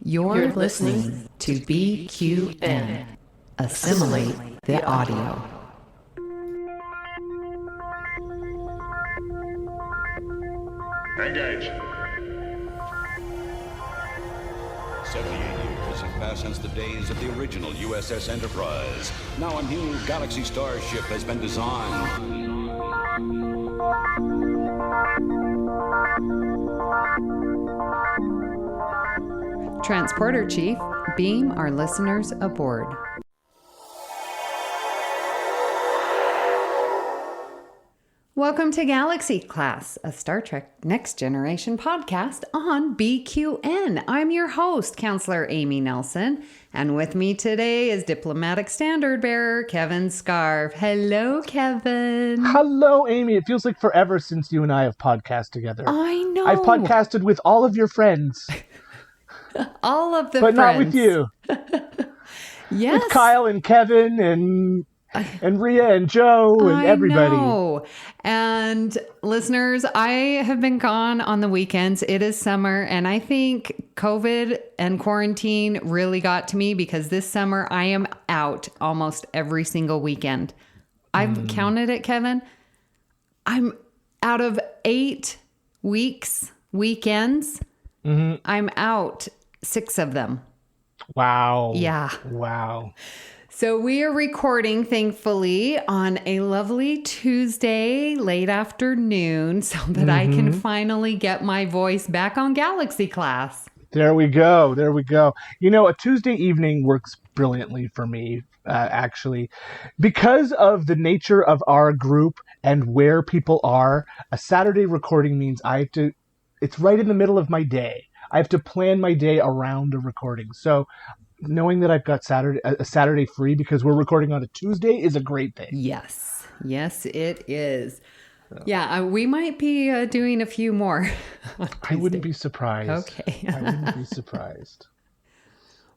You're listening to BQN. Assimilate the audio. Engage. 78 years have passed since the days of the original USS Enterprise. Now a new Galaxy starship has been designed. Transporter Chief, beam our listeners aboard. Welcome to Galaxy Class, a Star Trek Next Generation podcast on BQN. I'm your host, Counselor Amy Nelson, and with me today is Diplomatic Standard Bearer Kevin Scarf. Hello, Kevin. Hello, Amy. It feels like forever since you and I have podcasted together. I know. I've podcasted with all of your friends. All of the but friends. Not with you. Yes. With Kyle and Kevin and Rhea and Joe and everybody. Know. And listeners, I have been gone on the weekends. It is summer, and I think COVID and quarantine really got to me because this summer I am out almost every single weekend. I've counted it, Kevin. I'm out of 8 weekends. I'm out 6 of them. Wow. Yeah. Wow. So we are recording, thankfully, on a lovely Tuesday late afternoon so that I can finally get my voice back on Galaxy Class. There we go. There we go. You know, a Tuesday evening works brilliantly for me, actually. Because of the nature of our group and where people are, a Saturday recording means it's right in the middle of my day. I have to plan my day around a recording. So knowing that I've got a Saturday free because we're recording on a Tuesday is a great thing. Yes. Yes, it is. So. Yeah, we might be doing a few more. I wouldn't be surprised. Okay. I wouldn't be surprised.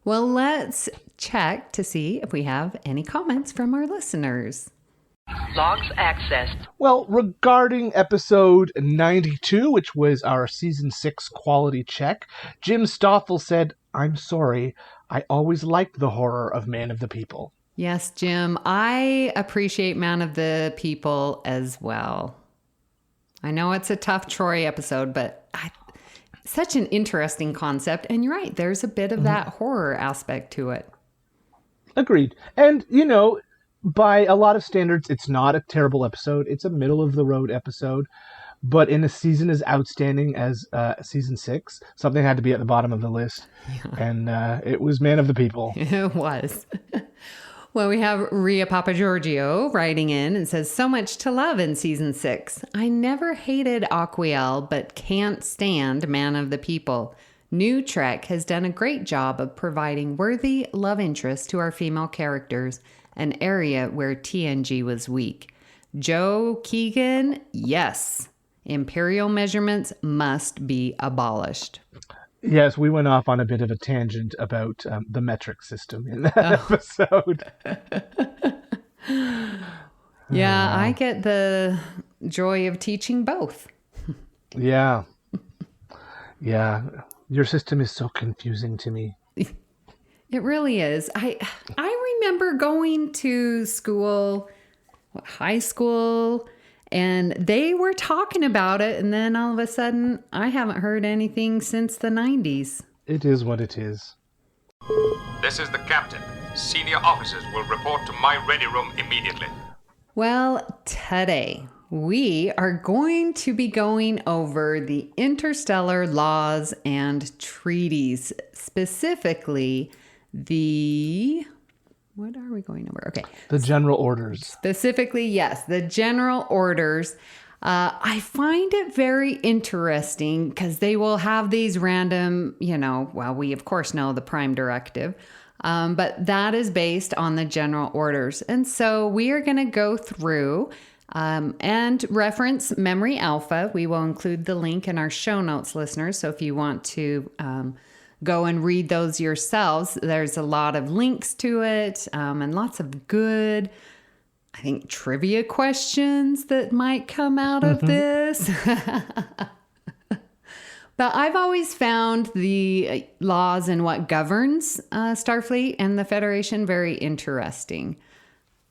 Well, let's check to see if we have any comments from our listeners. Logs accessed. Well, regarding episode 92, which was our season 6 quality check, Jim Stoffel said, "I'm sorry, I always liked the horror of Man of the People." Yes, Jim, I appreciate Man of the People as well. I know it's a tough Troy episode, but such an interesting concept. And you're right, there's a bit of that horror aspect to it. Agreed. And, you know, by a lot of standards, it's not a terrible episode. It's a middle-of-the-road episode. But in a season as outstanding as season 6, something had to be at the bottom of the list. Yeah. And it was Man of the People. It was. Well, we have Rhea Papagiorgio writing in and says, "So much to love in season 6. I never hated Aquiel, but can't stand Man of the People. New Trek has done a great job of providing worthy love interests to our female characters, an area where TNG was weak. Joe Keegan, yes. Imperial measurements must be abolished." Yes, we went off on a bit of a tangent about the metric system in that episode. Yeah, I get the joy of teaching both. Yeah. Yeah. Your system is so confusing to me. It really is. I remember going to school, high school, and they were talking about it, and then all of a sudden, I haven't heard anything since the 90s. It is what it is. This is the captain. Senior officers will report to my ready room immediately. Well, today, we are going to be going over the interstellar laws and treaties, specifically what are we going over? Okay. The general orders. Specifically, yes, the general orders. I find it very interesting because they will have these random, we of course know the Prime Directive, but that is based on the general orders. And so we are going to go through and reference Memory Alpha. We will include the link in our show notes, listeners. So if you want to go and read those yourselves, there's a lot of links to it and lots of good, I think, trivia questions that might come out of this. But I've always found the laws and what governs Starfleet and the Federation very interesting.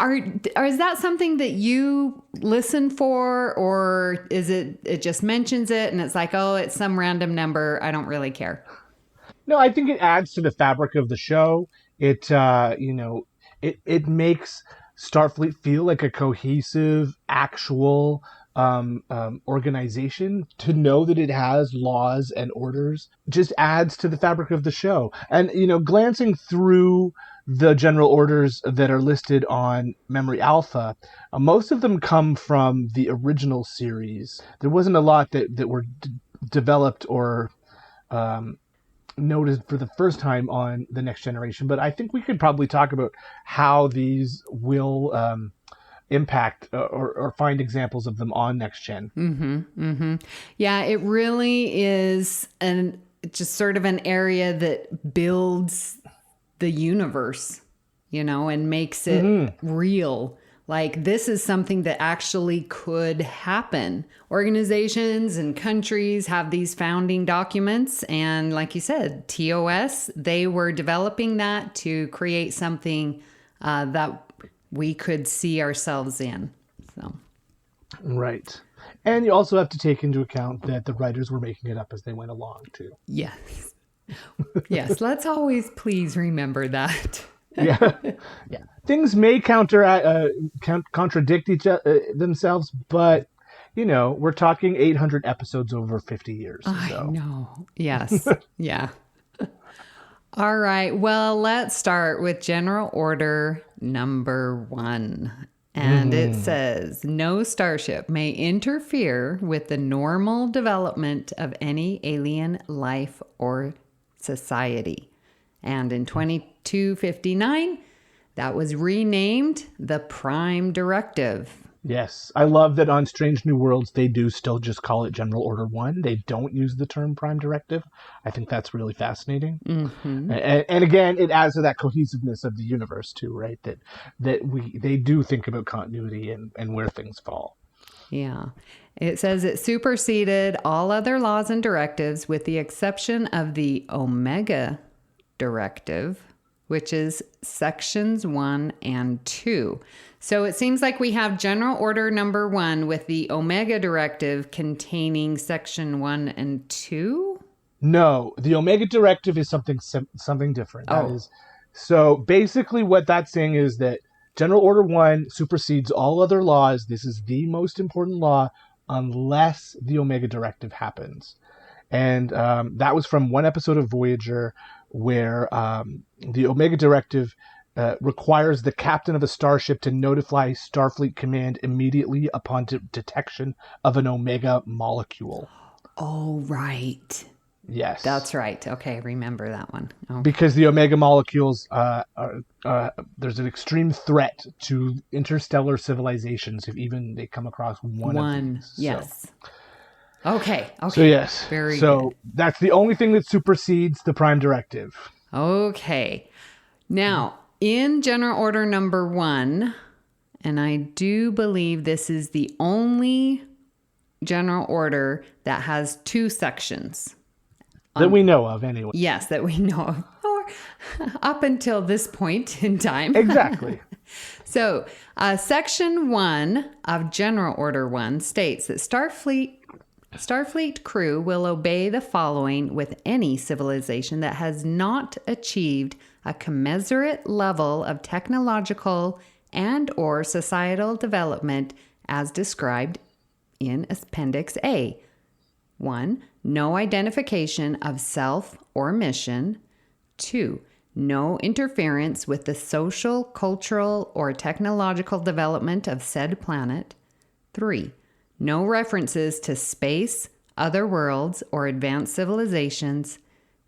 Is that something that you listen for, or is it just mentions it and it's like, oh, it's some random number, I don't really care? No, I think it adds to the fabric of the show. It it makes Starfleet feel like a cohesive, actual organization. To know that it has laws and orders just adds to the fabric of the show. And glancing through the general orders that are listed on Memory Alpha, most of them come from the original series. There wasn't a lot that were developed or noted for the first time on the Next Generation, but I think we could probably talk about how these will impact or find examples of them on Next Gen. Yeah, it really is just sort of an area that builds the universe, and makes it real. Like, this is something that actually could happen. Organizations and countries have these founding documents. And like you said, TOS, they were developing that to create something that we could see ourselves in. So, right. And you also have to take into account that the writers were making it up as they went along, too. yes. Yes, let's always please remember that. Yeah. Things may contradict themselves, but we're talking 800 episodes over 50 years. I know. Yes. Yeah. All right. Well, let's start with General Order number 1. And it says, no starship may interfere with the normal development of any alien life or society. And in 2259, that was renamed the Prime Directive. Yes. I love that on Strange New Worlds, they do still just call it General Order 1. They don't use the term Prime Directive. I think that's really fascinating. And again, it adds to that cohesiveness of the universe too, right? That they do think about continuity and where things fall. Yeah. It says it superseded all other laws and directives with the exception of the Omega Directive, which is sections 1 and 2. So it seems like we have General Order number 1 with the Omega Directive containing section 1 and 2. No, the Omega Directive is something different. That is, so basically what that's saying is that General Order 1 supersedes all other laws. This is the most important law unless the Omega Directive happens. And that was from one episode of Voyager where the Omega Directive requires the captain of a starship to notify Starfleet Command immediately upon detection of an Omega molecule. Oh, right. Yes. That's right. Okay, remember that one. Okay. Because the Omega molecules, there's an extreme threat to interstellar civilizations if even they come across one of these. Yes. Okay. So yes. Very good. That's the only thing that supersedes the Prime Directive. Okay. Now, in General Order number 1, and I do believe this is the only General Order that has 2 sections. That we know of, anyway. Yes, that we know of. Or up until this point in time. Exactly. So, Section 1 of General Order 1 states that Starfleet crew will obey the following with any civilization that has not achieved a commensurate level of technological and or societal development as described in Appendix A. 1. No identification of self or mission. 2. No interference with the social, cultural, or technological development of said planet. 3. No references to space, other worlds, or advanced civilizations.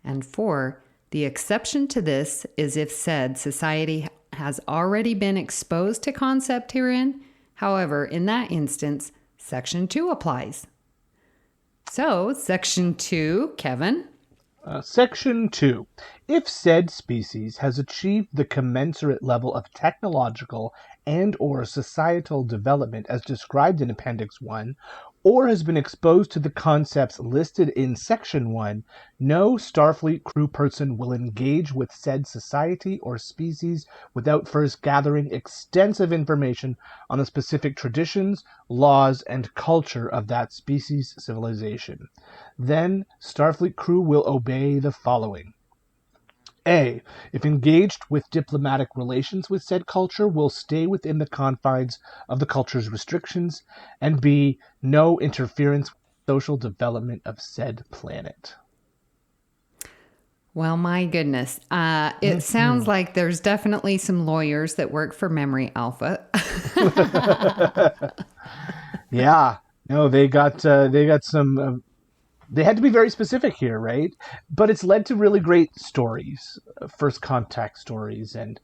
And 4. The exception to this is if said society has already been exposed to concept herein. However, in that instance, Section 2 applies. So, Section 2, Kevin? Section 2. If said species has achieved the commensurate level of technological and or societal development as described in Appendix 1, or has been exposed to the concepts listed in Section 1, no Starfleet crew person will engage with said society or species without first gathering extensive information on the specific traditions, laws, and culture of that species' civilization. Then, Starfleet crew will obey the following. A. If engaged with diplomatic relations with said culture, will stay within the confines of the culture's restrictions. And B. No interference with social development of said planet. Well, my goodness. It sounds like there's definitely some lawyers that work for Memory Alpha. Yeah. No, they got some... They had to be very specific here, right? But it's led to really great stories, first contact stories, and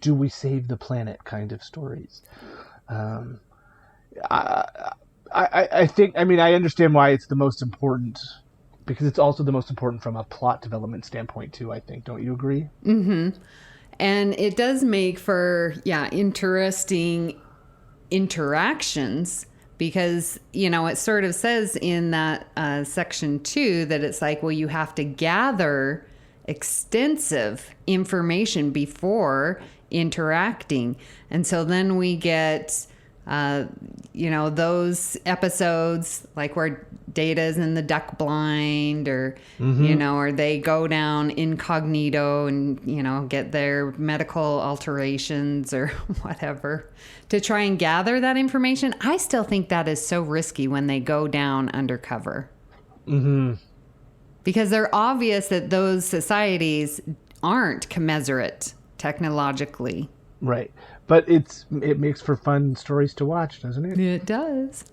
do we save the planet kind of stories. I think, I understand why it's the most important, because it's also the most important from a plot development standpoint too, I think. Don't you agree? Mm-hmm. And it does make for, interesting interactions. Because, it sort of says in that section 2 that it's like, well, you have to gather extensive information before interacting. And so then we get, those episodes like where Data's in the duck blind or, or they go down incognito and, get their medical alterations or whatever to try and gather that information. I still think that is so risky when they go down undercover. Mm-hmm. Because they're obvious that those societies aren't commensurate technologically. Right. But it makes for fun stories to watch, doesn't it? It does.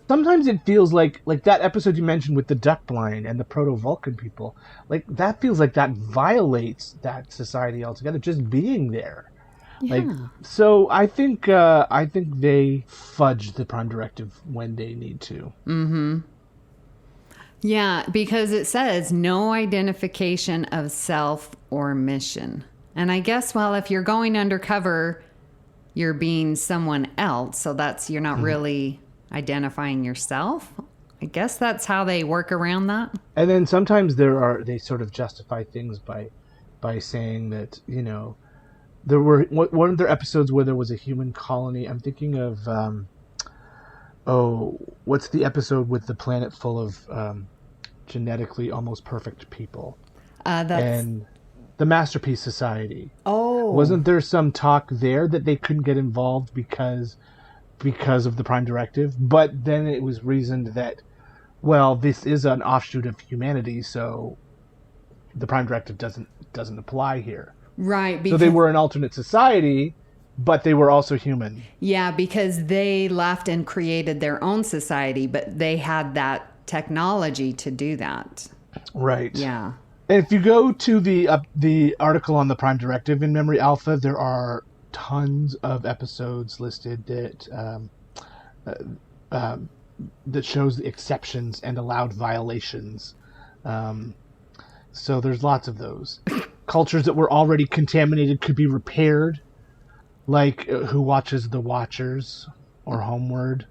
Sometimes it feels like that episode you mentioned with the duck blind and the proto-Vulcan people, like that feels like that violates that society altogether, just being there. Yeah. So I think they fudge the Prime Directive when they need to. Mm-hmm. Yeah, because it says no identification of self or mission. And I guess, if you're going undercover, you're being someone else. So you're not really identifying yourself. I guess that's how they work around that. And then sometimes they sort of justify things by saying that, there were one of their episodes where there was a human colony. I'm thinking of, what's the episode with the planet full of genetically almost perfect people? And the Masterpiece Society. Oh. Wasn't there some talk there that they couldn't get involved because of the Prime Directive? But then it was reasoned that, this is an offshoot of humanity, so the Prime Directive doesn't apply here. Right. So they were an alternate society, but they were also human. Yeah, because they left and created their own society, but they had that technology to do that. Right. Yeah. And if you go to the article on the Prime Directive in Memory Alpha, there are tons of episodes listed that shows the exceptions and allowed violations. So there's lots of those. Cultures that were already contaminated could be repaired, like Who Watches the Watchers or Homeward.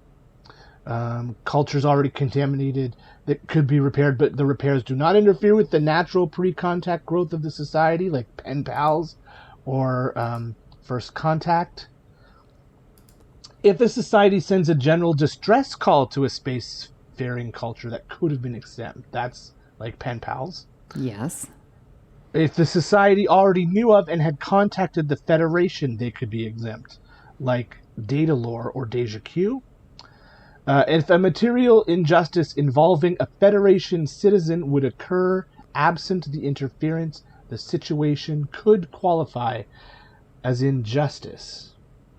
Cultures already contaminated that could be repaired, but the repairs do not interfere with the natural pre-contact growth of the society, like pen pals or First Contact. If the society sends a general distress call to a spacefaring culture that could have been exempt, that's like pen pals. Yes. If the society already knew of and had contacted the Federation, they could be exempt, like Datalore or Deja Q. If a material injustice involving a Federation citizen would occur absent the interference, the situation could qualify as injustice.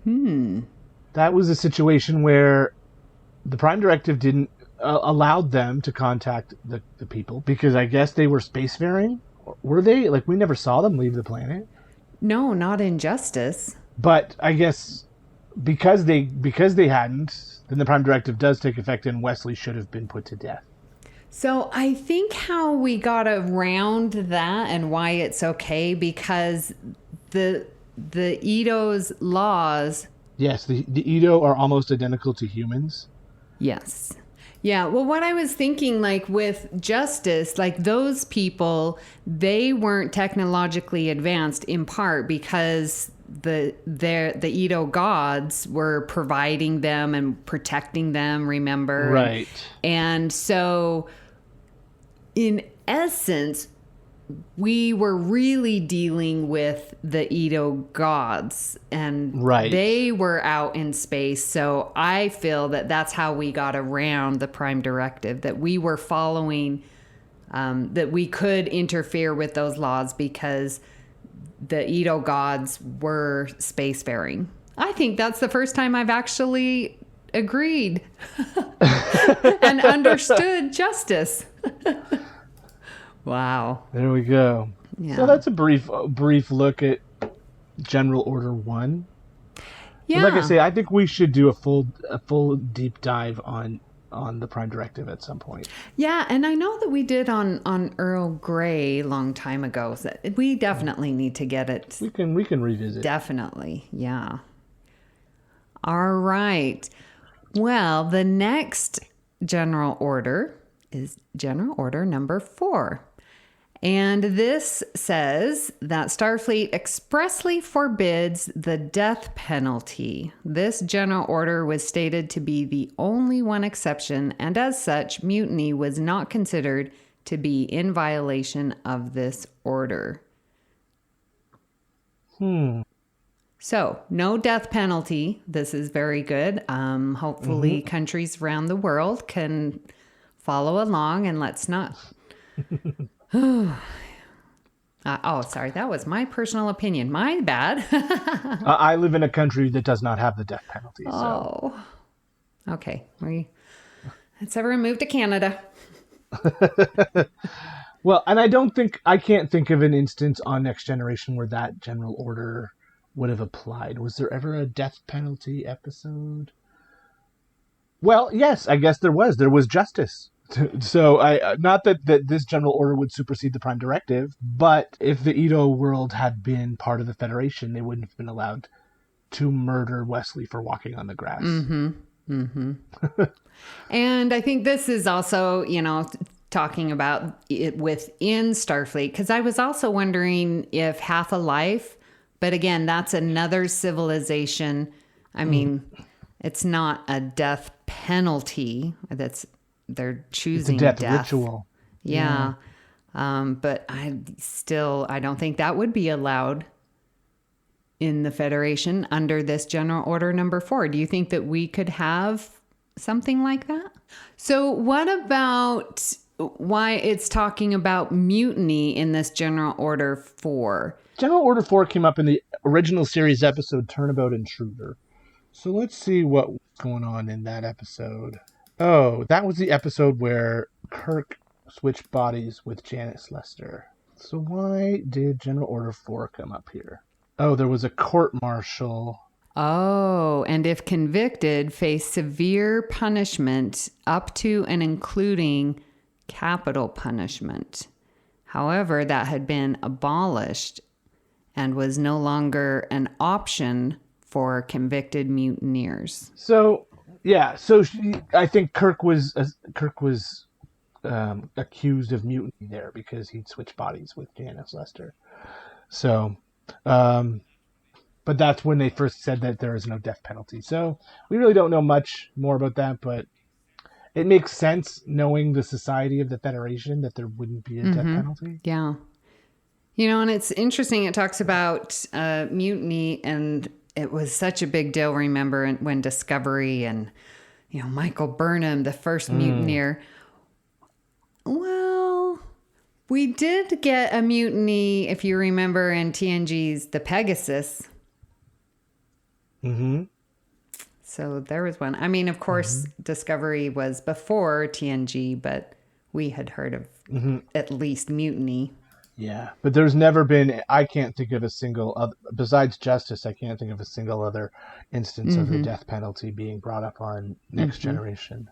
That was a situation where the Prime Directive didn't allowed them to contact the people because I guess they were spacefaring. Were they? We never saw them leave the planet. No, not injustice. But I guess because they hadn't, then the Prime Directive does take effect and Wesley should have been put to death. So I think how we got around that and why it's okay, because the Ito's laws Yes, the Edo are almost identical to humans. Yes. Yeah. Well, what I was thinking, like with justice, like those people, they weren't technologically advanced in part because the Edo gods were providing them and protecting them, remember? Right. And so in essence, we were really dealing with the Edo gods, and Right. they were out in space. So I feel that that's how we got around the Prime Directive, that we were following, that we could interfere with those laws because the Edo gods were spacefaring. I think that's the first time I've actually agreed and understood justice. Wow. There we go. Yeah. So that's a brief look at General Order 1. Yeah. Like I say, I think we should do a full deep dive on the Prime Directive at some point. Yeah, and I know that we did on Earl Grey a long time ago. So we definitely need to get it. We can revisit. Definitely, yeah. All right. Well, the next general order is General Order number 4. And this says that Starfleet expressly forbids the death penalty. This general order was stated to be the only one exception, and as such, mutiny was not considered to be in violation of this order. So, no death penalty. This is very good. Hopefully, countries around the world can follow along, and let's not... oh, sorry. That was my personal opinion. My bad. I live in a country that does not have the death penalty. So. Oh, okay. Let's everyone move to Canada. Well, and I can't think of an instance on Next Generation where that general order would have applied. Was there ever a death penalty episode? Well, yes, I guess there was. There was justice. So, not that this general order would supersede the Prime Directive, but if the Edo world had been part of the Federation, they wouldn't have been allowed to murder Wesley for walking on the grass. And I think this is also, talking about it within Starfleet, because I was also wondering if half a life, but again, that's another civilization. I mean, it's not a death penalty. They're choosing it's a death ritual. Yeah. But I don't think that would be allowed in the Federation under this General Order number 4. Do you think that we could have something like that? So what about why it's talking about mutiny in this General Order 4? General Order 4 came up in the original series episode Turnabout Intruder. So let's see what's going on in that episode. Oh, that was the episode where Kirk switched bodies with Janice Lester. So why did General Order 4 come up here? Oh, there was a court-martial. Oh, and if convicted, face severe punishment up to and including capital punishment. However, that had been abolished and was no longer an option for convicted mutineers. So, yeah. So I think Kirk was accused of mutiny there because he'd switched bodies with Janice Lester. So, but that's when they first said that there is no death penalty. So we really don't know much more about that, but it makes sense knowing the Society of the Federation that there wouldn't be a death penalty. Yeah. And it's interesting. It talks about mutiny, and it was such a big deal, remember, when Discovery and, Michael Burnham, the first mutineer. Well, we did get a mutiny, if you remember, in TNG's The Pegasus. Mm-hmm. So there was one. I mean, of course, Discovery was before TNG, but we had heard of at least mutiny. Yeah, but there's never been, I can't think of a single other, besides Justice, I can't think of a single other instance of the death penalty being brought up on Next Generation.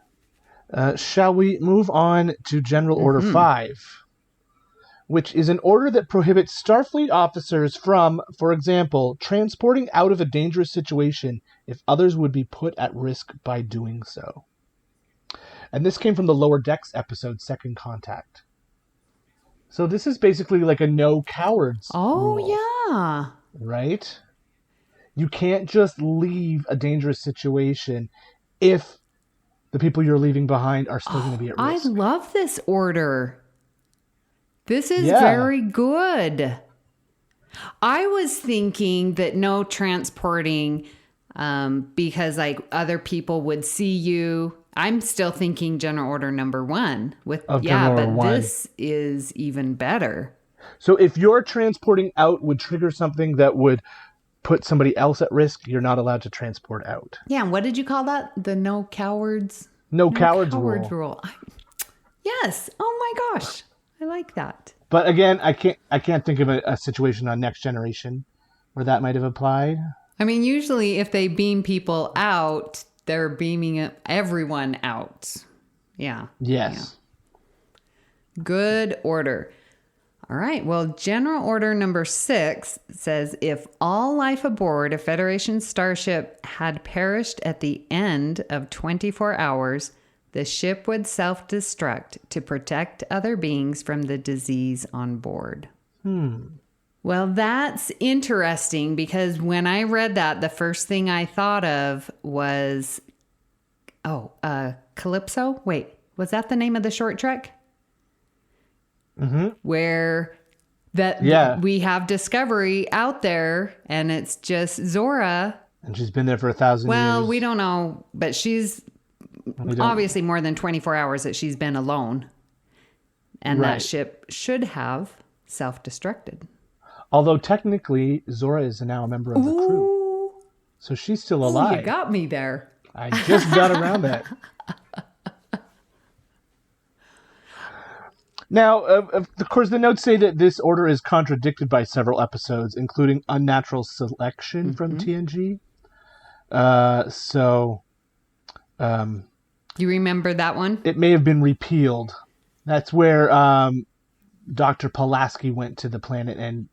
Shall we move on to General Order 5, which is an order that prohibits Starfleet officers from, for example, transporting out of a dangerous situation if others would be put at risk by doing so. And this came from the Lower Decks episode, Second Contact. So this is basically like a no cowards rule, yeah. right? You can't just leave a dangerous situation if the people you're leaving behind are still going to be at risk. I love this order. This is very good. I was thinking that no transporting because like other people would see you. I'm still thinking General Order number 1 with this is even better. So if you're transporting out would trigger something that would put somebody else at risk, you're not allowed to transport out. Yeah, what did you call that? The no cowards? No cowards rule. Yes. Oh my gosh. I like that. But again, I can't think of a situation on Next Generation where that might have applied. I mean, usually if they beam people out, they're beaming everyone out. Yeah. Yes. Yeah. Good order. All right. Well, General Order number 6 says if all life aboard a Federation starship had perished at the end of 24 hours, the ship would self-destruct to protect other beings from the disease on board. Well, that's interesting because when I read that, the first thing I thought of was, Calypso? Wait, was that the name of the short trek? Mm-hmm. Where we have Discovery out there and it's just Zora. And she's been there for 1,000 years. Well, we don't know, but she's obviously more than 24 hours that she's been alone. And that ship should have self-destructed. Although technically, Zora is now a member of the crew. So she's still alive. You got me there. I just got around that. Now, of course, the notes say that this order is contradicted by several episodes, including Unnatural Selection from TNG. You remember that one? It may have been repealed. That's where Dr. Pulaski went to the planet and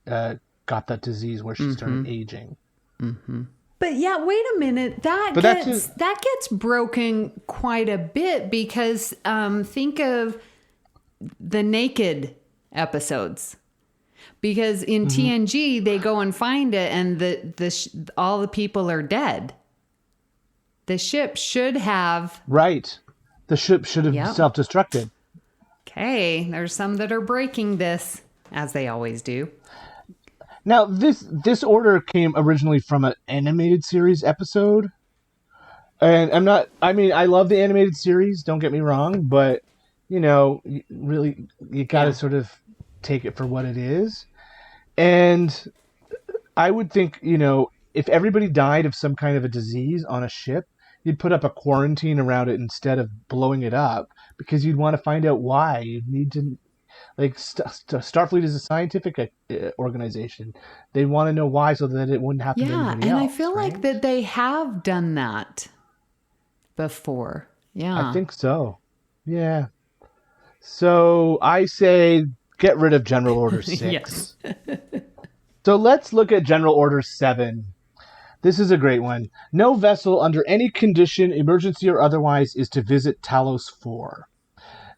got that disease where she started aging. Mm-hmm. But yeah, wait a minute. That gets broken quite a bit because think of the naked episodes. Because in TNG, they go and find it and all the people are dead. The ship should have... Right. The ship should have self-destructed. Okay, there's some that are breaking this, as they always do. Now, this order came originally from an animated series episode. And I love the animated series, don't get me wrong, but, you got to sort of take it for what it is. And I would think, if everybody died of some kind of a disease on a ship, you'd put up a quarantine around it instead of blowing it up because you'd want to find out why. You'd need to, Starfleet is a scientific organization. They want to know why so that it wouldn't happen to anybody else. I feel like that they have done that before. Yeah. I think so. Yeah. So I say get rid of General Order 6. Yes. So let's look at General Order 7. This is a great one. No vessel under any condition, emergency or otherwise, is to visit Talos 4.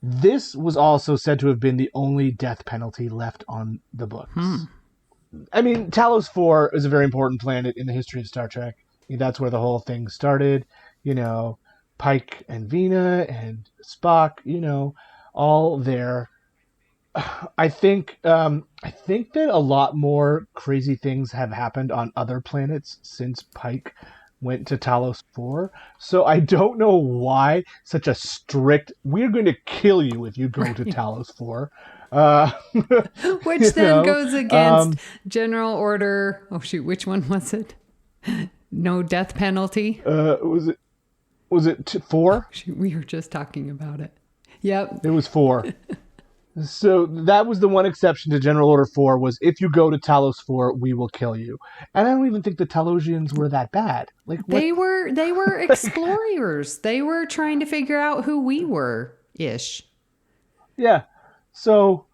This was also said to have been the only death penalty left on the books. I mean, Talos 4 is a very important planet in the history of Star Trek. That's where the whole thing started. Pike and Vina and Spock, all there. I think that a lot more crazy things have happened on other planets since Pike went to Talos 4. So I don't know why such a strict, we're going to kill you if you go to Talos 4. Which then goes against General Order, which one was it? No death penalty? Was it 4? We were just talking about it. Yep. It was 4. So that was the one exception to General Order 4 was if you go to Talos 4, we will kill you. And I don't even think the Talosians were that bad. They were explorers. They were trying to figure out who we were ish. Yeah. So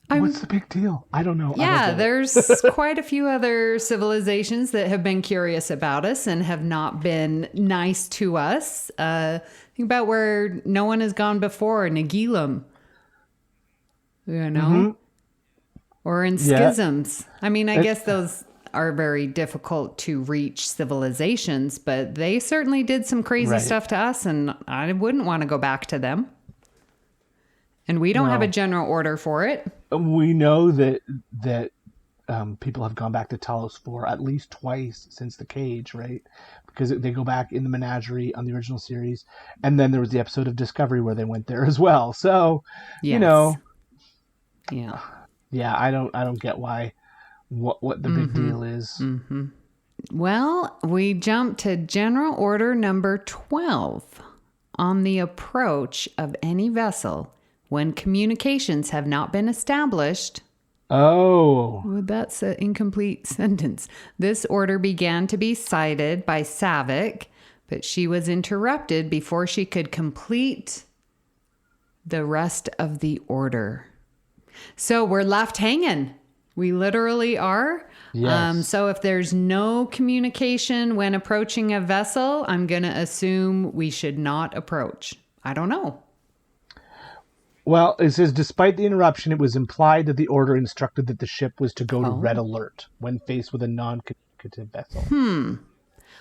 What's the big deal? I don't know. Yeah, there's quite a few other civilizations that have been curious about us and have not been nice to us. Think about where no one has gone before, Nagilum. You know? Or in schisms. I mean, I guess those are very difficult to reach civilizations, but they certainly did some crazy stuff to us, and I wouldn't want to go back to them. And we don't have a general order for it. We know that people have gone back to Talos 4 at least twice since The Cage, right? Because they go back in the menagerie on the original series, and then there was the episode of Discovery where they went there as well. So, you know, I don't get what the big deal is. Well, we jump to General Order number 12 on the approach of any vessel. When communications have not been established. Oh. Well, that's an incomplete sentence. This order began to be cited by Savick, but she was interrupted before she could complete the rest of the order. So we're left hanging. We literally are. Yes. So if there's no communication when approaching a vessel, I'm going to assume we should not approach. I don't know. Well, it says, despite the interruption, it was implied that the order instructed that the ship was to go to red alert when faced with a non-communicative vessel.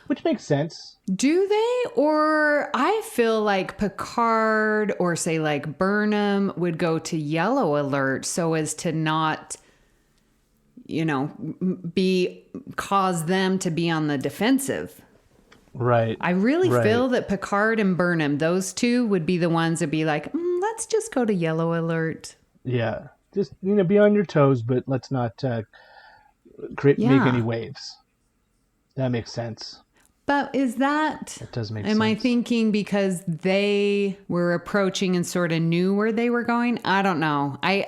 Which makes sense. Do they? Or I feel like Picard or say like Burnham would go to yellow alert so as to not, cause them to be on the defensive. Right. I really feel that Picard and Burnham, those two would be the ones that be like, let's just go to yellow alert. Yeah. Just, be on your toes, but let's not make any waves. That makes sense. But is that... It does make sense. Am I thinking because they were approaching and sort of knew where they were going? I don't know. I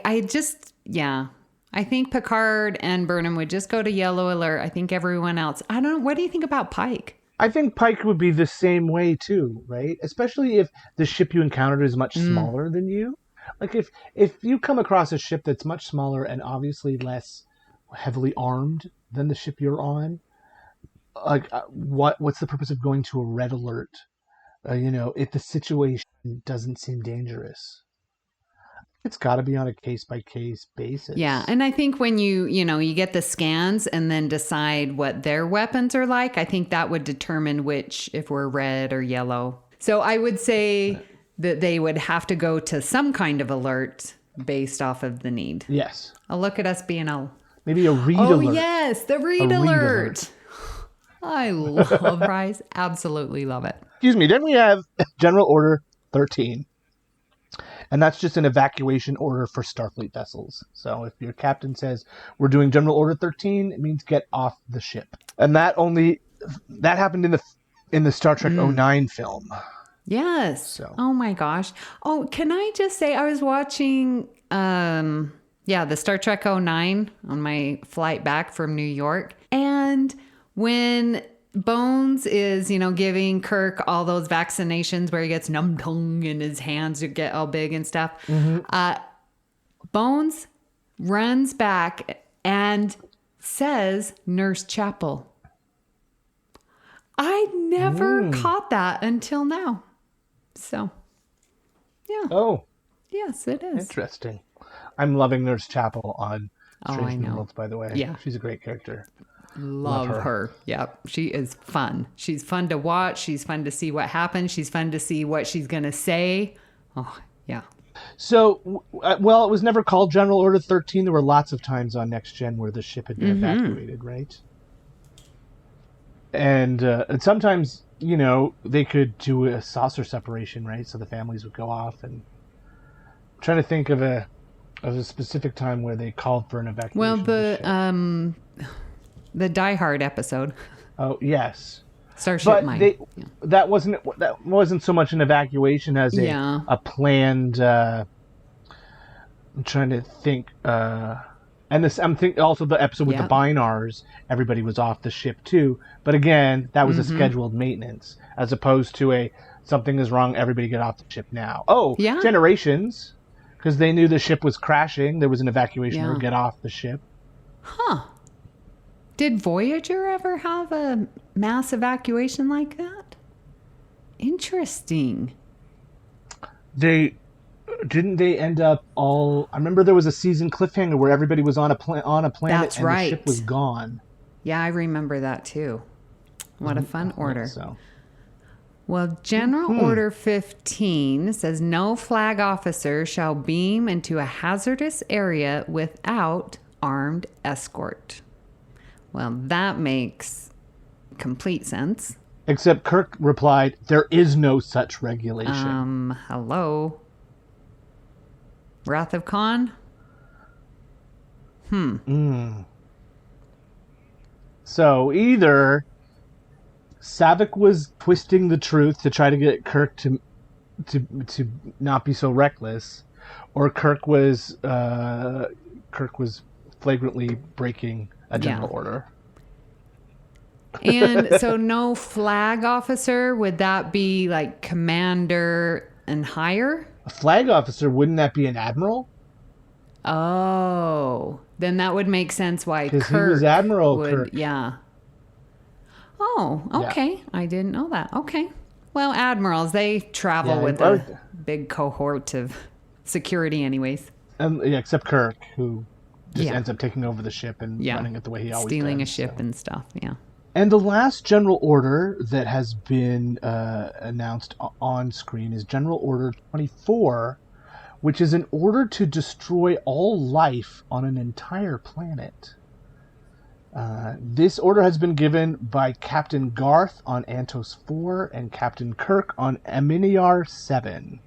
think Picard and Burnham would just go to yellow alert. I think everyone else... I don't know. What do you think about Pike? I think Pike would be the same way too, right? Especially if the ship you encountered is much smaller than you. Like if you come across a ship that's much smaller and obviously less heavily armed than the ship you're on, like what's the purpose of going to a red alert? If the situation doesn't seem dangerous. It's got to be on a case-by-case basis. Yeah, and I think when you get the scans and then decide what their weapons are like, I think that would determine which, if we're red or yellow. So I would say that they would have to go to some kind of alert based off of the need. Yes. I'll look at us being maybe a read alert. Oh, yes, the read alert. I love Bryce. Absolutely love it. Excuse me. Then we have General Order 13. And that's just an evacuation order for Starfleet vessels. So if your captain says, we're doing General Order 13, it means get off the ship. And that happened in the Star Trek 09 film. Yes. So. Oh my gosh. Oh, can I just say I was watching the Star Trek 09 on my flight back from New York. And when Bones is, giving Kirk all those vaccinations where he gets numb tongue and his hands get all big and stuff. Bones runs back and says Nurse Chapel. I never caught that until now. So, yeah. Oh. Yes, it is. Interesting. I'm loving Nurse Chapel on Strange New know. Worlds, by the way. Yeah. She's a great character. Love her. Yep. She is fun. She's fun to watch. She's fun to see what happens. She's fun to see what she's going to say. Oh, yeah. So, it was never called General Order 13. There were lots of times on Next Gen where the ship had been evacuated, right? And sometimes, they could do a saucer separation, right? So the families would go off. And I'm trying to think of a specific time where they called for an evacuation. Well, the Die Hard episode. Oh, yes. Starship Mine. That wasn't so much an evacuation as a planned. I'm trying to think. And I'm thinking also the episode with the Binars. Everybody was off the ship too, but again, that was a scheduled maintenance as opposed to something is wrong. Everybody get off the ship now. Oh, yeah. Generations. Because they knew the ship was crashing. There was an evacuation Yeah. or get off the ship. Huh. Did Voyager ever have a mass evacuation like that? Interesting. They end up all. I remember there was a season cliffhanger where everybody was on a planet That's and right. the ship was gone. Yeah, I remember that too. What a fun order. So. Well, General Order 15 says no flag officer shall beam into a hazardous area without armed escort. Well, that makes complete sense. Except Kirk replied, "There is no such regulation." Hello? Wrath of Khan? So either Saavik was twisting the truth to try to get Kirk to not be so reckless, or Kirk was flagrantly breaking a general order. And so no flag officer, would that be like commander and higher? A flag officer, wouldn't that be an admiral? Oh, then that would make sense why Because Kirk he was Admiral would, Kirk. yeah. Oh, okay. I didn't know that. Okay. Well, admirals, they travel with a big cohort of security anyways. Except Kirk, who just Yeah. ends up taking over the ship and running it the way he always Stealing does. a ship and stuff, yeah. And the last general order that has been announced on screen is General Order 24, which is an order to destroy all life on an entire planet. This order has been given by Captain Garth on Antos 4 and Captain Kirk on Aminiar 7.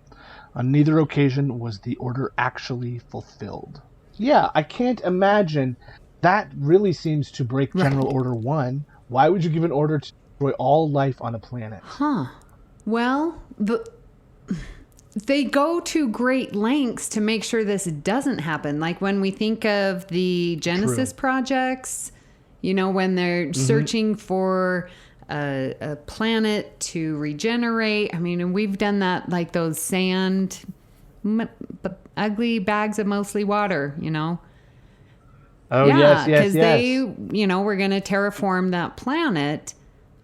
On neither occasion was the order actually fulfilled. Yeah, I can't imagine. That really seems to break General Order 1. Why would you give an order to destroy all life on a planet? Huh. Well, they go to great lengths to make sure this doesn't happen. Like when we think of the Genesis projects, you know, when they're searching for a planet to regenerate. I mean, and we've done that, like those ugly bags of mostly water, you know. Oh, Yeah, yes. because they, you know, were going to terraform that planet.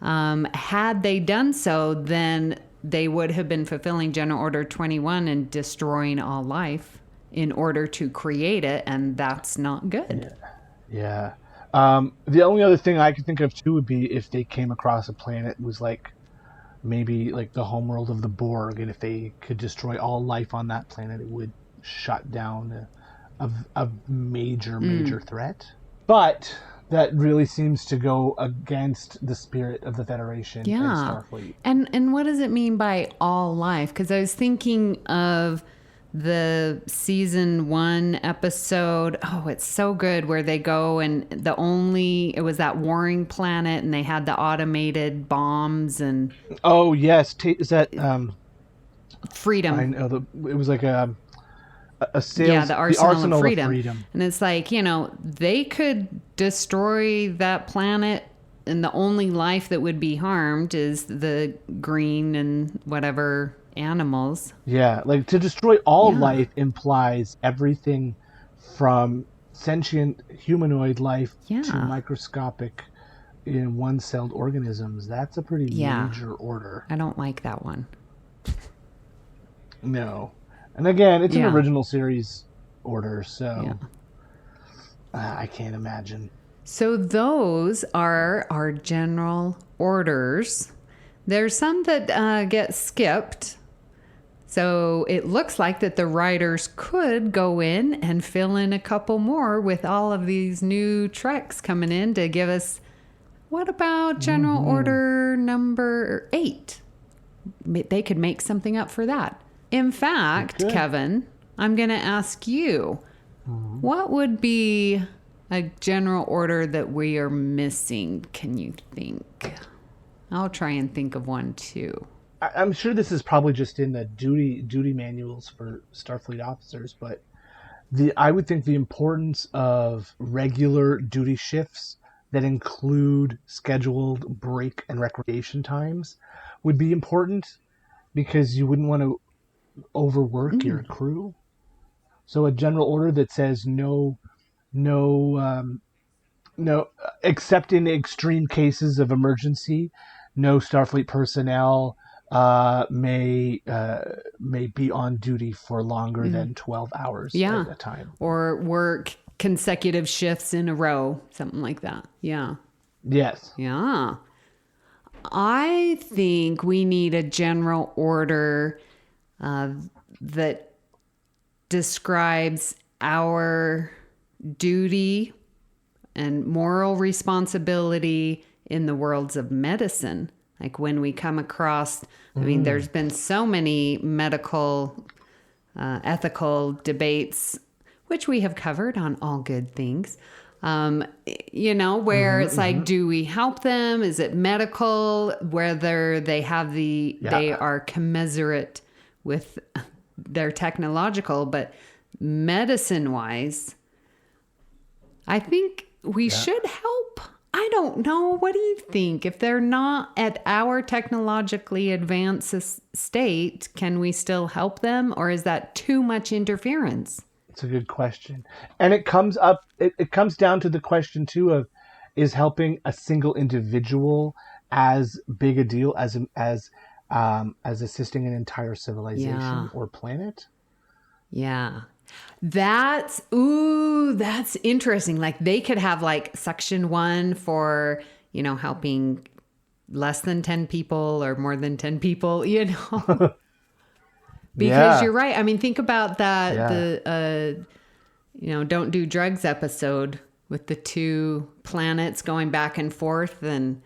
Had they done so, then they would have been fulfilling General Order 21 and destroying all life in order to create it, and that's not good. Yeah. The only other thing I could think of, too, would be if they came across a planet was like maybe like the homeworld of the Borg, and if they could destroy all life on that planet, it would shut down a major threat. But that really seems to go against the spirit of the Federation and Starfleet. And what does it mean by all life? Because I was thinking of the season 1 episode. Oh, it's so good, where they go and it was that warring planet, and they had the automated bombs and. Oh yes, is that Freedom? I know it was like a sales. Yeah, the Arsenal of Freedom. Freedom. And it's like, you know, they could destroy that planet, and the only life that would be harmed is the green and whatever animals. Yeah, like to destroy all life implies everything from sentient humanoid life to microscopic one-celled organisms. That's a pretty major order. I don't like that one. No. And again, it's an original series order, so I can't imagine. So those are our general orders. There's some that get skipped. So it looks like that the writers could go in and fill in a couple more with all of these new treks coming in to give us, what about General Order number 8? They could make something up for that. In fact, Kevin, I'm going to ask you, what would be a general order that we are missing? Can you think? I'll try and think of one too. I'm sure this is probably just in the duty manuals for Starfleet officers, but I would think the importance of regular duty shifts that include scheduled break and recreation times would be important, because you wouldn't want to overwork your crew. So a general order that says no, except in extreme cases of emergency, no Starfleet personnel may be on duty for longer than 12 hours at a time. Or work consecutive shifts in a row, something like that. Yeah. Yes. Yeah. I think we need a general order that describes our duty and moral responsibility in the worlds of medicine. Like when we come across, I mean, there's been so many medical, ethical debates, which we have covered on All Good Things, where it's like, do we help them? Is it medical? Whether they have they are commensurate with their technological, but medicine-wise, I think we should help. I don't know. What do you think? If they're not at our technologically advanced state, can we still help them? Or is that too much interference? It's a good question. And it comes down to the question too of, is helping a single individual as big a deal as assisting an entire civilization or planet? Yeah. That's interesting. Like they could have like section 1 for, helping less than 10 people or more than 10 people, Because you're right. I mean, think about that, the Don't Do Drugs episode with the 2 planets going back and forth, and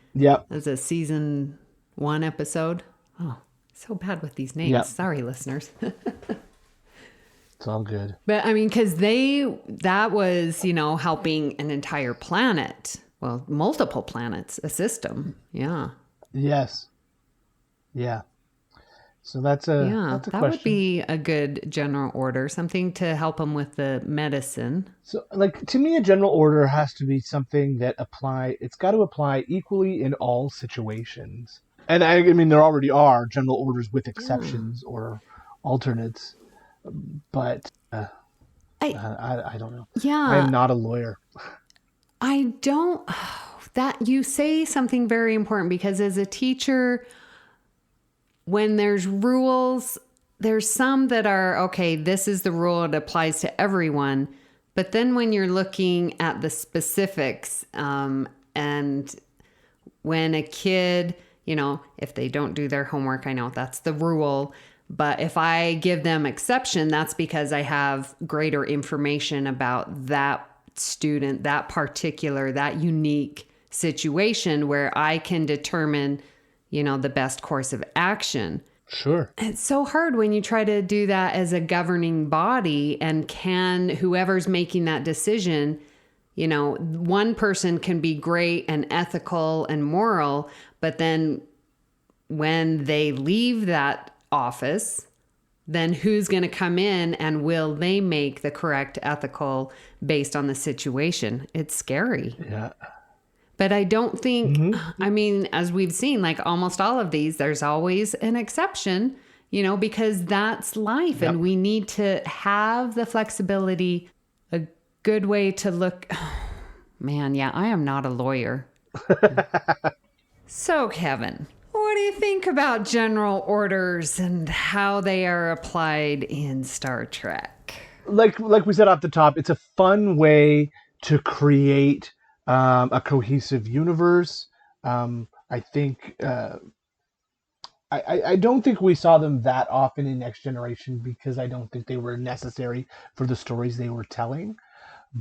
as a season 1 episode. Oh, so bad with these names. Yep. Sorry, listeners. It's all good. But I mean, because that was, helping an entire planet. Well, multiple planets, a system. Yeah. Yes. Yeah. So that's a that question. Would be a good general order, something to help them with the medicine. So, like, to me, a general order has to be something that it's got to apply equally in all situations. And I mean, there already are general orders with exceptions or alternates. But I don't know. Yeah. I am not a lawyer. I don't. That you say something very important, because as a teacher, when there's rules, there's some that are, okay, this is the rule, it applies to everyone. But then when you're looking at the specifics, and when a kid, if they don't do their homework, I know that's the rule. But if I give them exception, that's because I have greater information about that student, that unique situation where I can determine, the best course of action. Sure. It's so hard when you try to do that as a governing body, and whoever's making that decision, one person can be great and ethical and moral, but then when they leave that office, then who's going to come in and will they make the correct ethical based on the situation? It's scary. Yeah. But I don't think, I mean, as we've seen, like almost all of these, there's always an exception, because that's life. Yep. And we need to have the flexibility, a good way to look. Man, yeah, I am not a lawyer. So, Kevin, what do you think about general orders and how they are applied in Star Trek? Like we said off the top, it's a fun way to create a cohesive universe. I think I don't think we saw them that often in Next Generation, because I don't think they were necessary for the stories they were telling.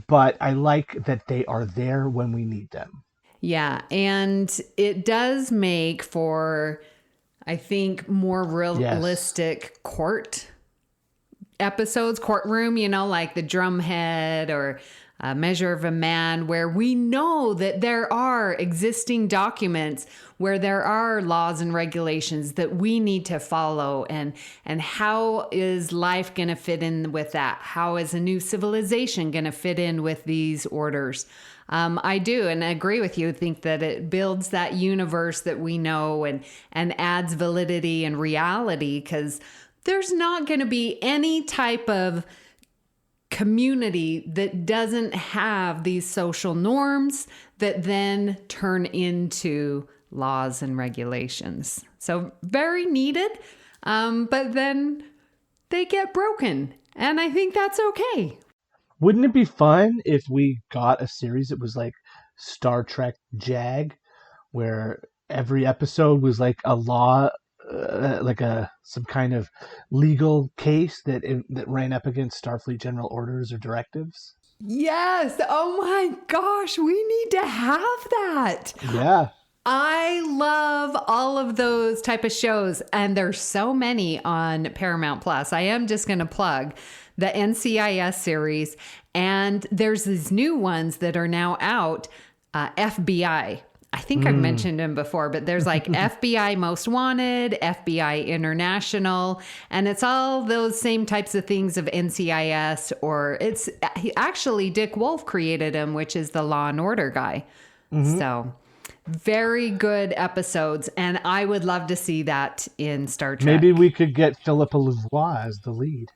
But I like that they are there when we need them. Yeah, and it does make for, I think, more realistic court episodes, courtroom, like the Drumhead or Measure of a Man, where we know that there are existing documents, where there are laws and regulations that we need to follow, and how is life going to fit in with that? How is a new civilization going to fit in with these orders? I do, and I agree with you. I think that it builds that universe that we know and adds validity and reality, because there's not going to be any type of community that doesn't have these social norms that then turn into laws and regulations. So very needed, but then they get broken. And I think that's okay. Wouldn't it be fun if we got a series that was like Star Trek JAG, where every episode was like a law, some kind of legal case that ran up against Starfleet general orders or directives? Yes. Oh my gosh, we need to have that. Yeah. I love all of those type of shows, and there's so many on Paramount Plus. I am just going to plug the NCIS series, and there's these new ones that are now out, FBI. I think I've mentioned them before, but there's like FBI Most Wanted, FBI International, and it's all those same types of things of NCIS, or it's actually Dick Wolf created them, which is the Law and Order guy. So very good episodes, and I would love to see that in Star Trek. Maybe we could get Philippa Louvois as the lead.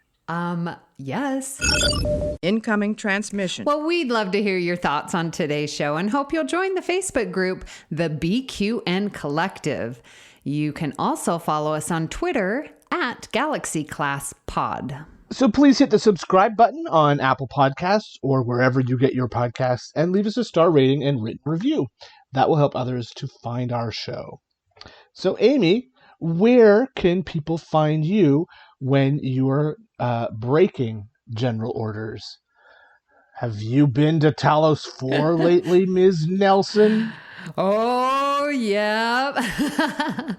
Yes. Incoming transmission. Well, we'd love to hear your thoughts on today's show and hope you'll join the Facebook group, the BQN Collective. You can also follow us on Twitter at Galaxy Class Pod. So please hit the subscribe button on Apple Podcasts or wherever you get your podcasts and leave us a star rating and written review. That will help others to find our show. So Amy, where can people find you when you're breaking general orders? Have you been to Talos 4 lately, Ms. Nelson? Oh, yeah.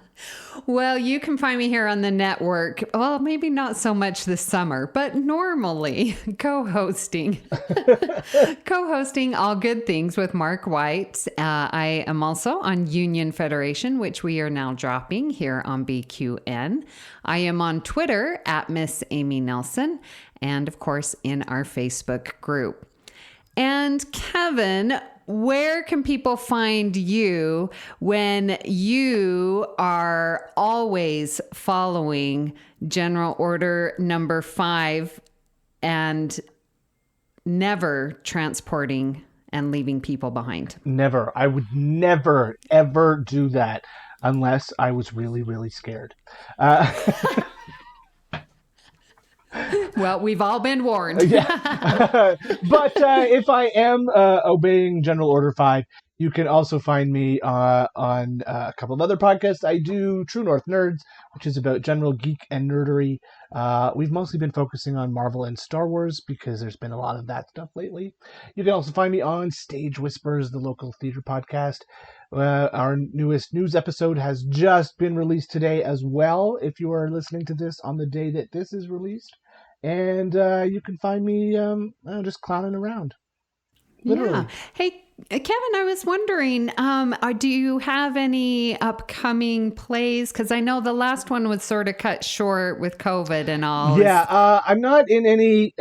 Well, you can find me here on the network. Well, maybe not so much this summer, but normally co-hosting All Good Things with Mark White. I am also on Union Federation, which we are now dropping here on BQN. I am on Twitter at Miss Amy Nelson, and of course in our Facebook group. And Kevin, where can people find you when you are always following General Order number 5 and never transporting and leaving people behind? Never. I would never, ever do that unless I was really, really scared. Well, we've all been warned. Yeah. But if I am obeying General Order 5, you can also find me on a couple of other podcasts. I do True North Nerds, which is about general geek and nerdery. We've mostly been focusing on Marvel and Star Wars because there's been a lot of that stuff lately. You can also find me on Stage Whispers, the local theater podcast. Our newest news episode has just been released today as well, if you are listening to this on the day that this is released. And you can find me just clowning around. Literally. Yeah. Hey, Kevin, I was wondering, do you have any upcoming plays? Because I know the last one was sort of cut short with COVID and all. Yeah, I'm not in any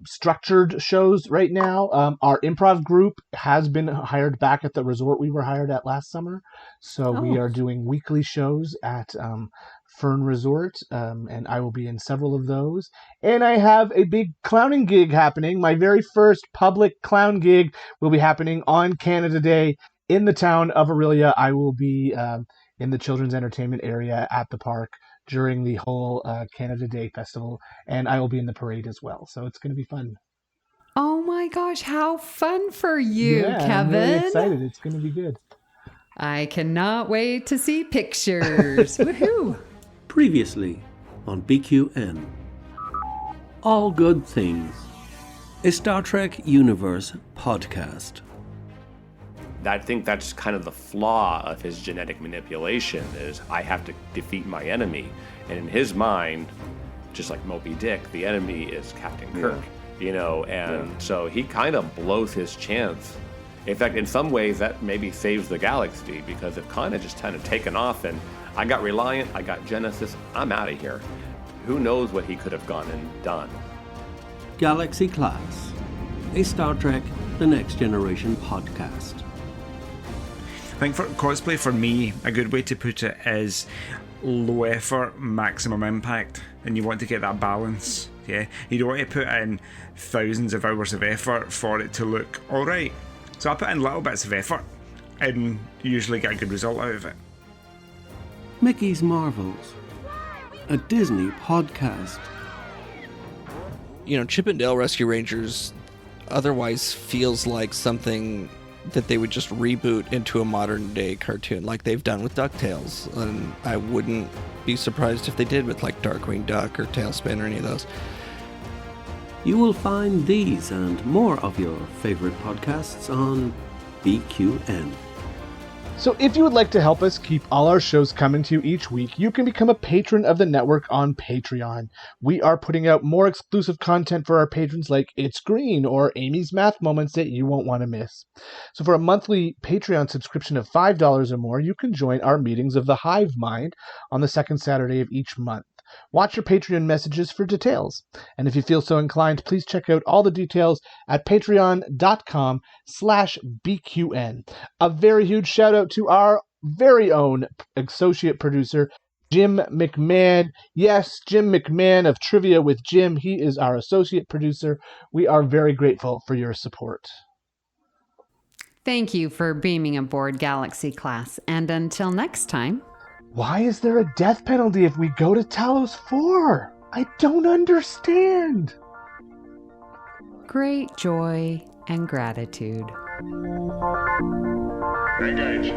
structured shows right now. Our improv group has been hired back at the resort we were hired at last summer. So we are doing weekly shows at Fern Resort, and I will be in several of those. And I have a big clowning gig happening. My very first public clown gig will be happening on Canada Day in the town of Aurelia. I will be in the children's entertainment area at the park during the whole Canada Day festival, and I will be in the parade as well. So it's going to be fun. Oh my gosh, how fun for you, Kevin. I'm really excited. It's going to be good. I cannot wait to see pictures. Woohoo! Previously on BQN. All Good Things, a Star Trek Universe podcast. I think that's kind of the flaw of his genetic manipulation, is I have to defeat my enemy. And in his mind, just like Moby Dick, the enemy is Captain Kirk, so he kind of blows his chance. In fact, in some ways, that maybe saves the galaxy, because it kind of taken off, and I got Reliant, I got Genesis, I'm out of here. Who knows what he could have gone and done. Galaxy Class, a Star Trek The Next Generation podcast. I think for cosplay, for me, a good way to put it is low effort, maximum impact, and you want to get that balance. Yeah, you don't want to put in thousands of hours of effort for it to look alright. So I put in little bits of effort and usually get a good result out of it. Mickey's Marvels, a Disney podcast. You know, Chip and Dale Rescue Rangers otherwise feels like something that they would just reboot into a modern day cartoon like they've done with DuckTales. And I wouldn't be surprised if they did with like Darkwing Duck or Tailspin or any of those. You will find these and more of your favorite podcasts on BQN. So if you would like to help us keep all our shows coming to you each week, you can become a patron of the network on Patreon. We are putting out more exclusive content for our patrons like It's Green or Amy's Math Moments that you won't want to miss. So for a monthly Patreon subscription of $5 or more, you can join our meetings of the Hive Mind on the second Saturday of each month. Watch your Patreon messages for details. And if you feel so inclined, please check out all the details at patreon.com/BQN. A very huge shout out to our very own associate producer, Jim McMahon. Yes, Jim McMahon of Trivia with Jim. He is our associate producer. We are very grateful for your support. Thank you for beaming aboard Galaxy Class. And until next time... Why is there a death penalty if we go to Talos 4? I don't understand. Great joy and gratitude. Engage.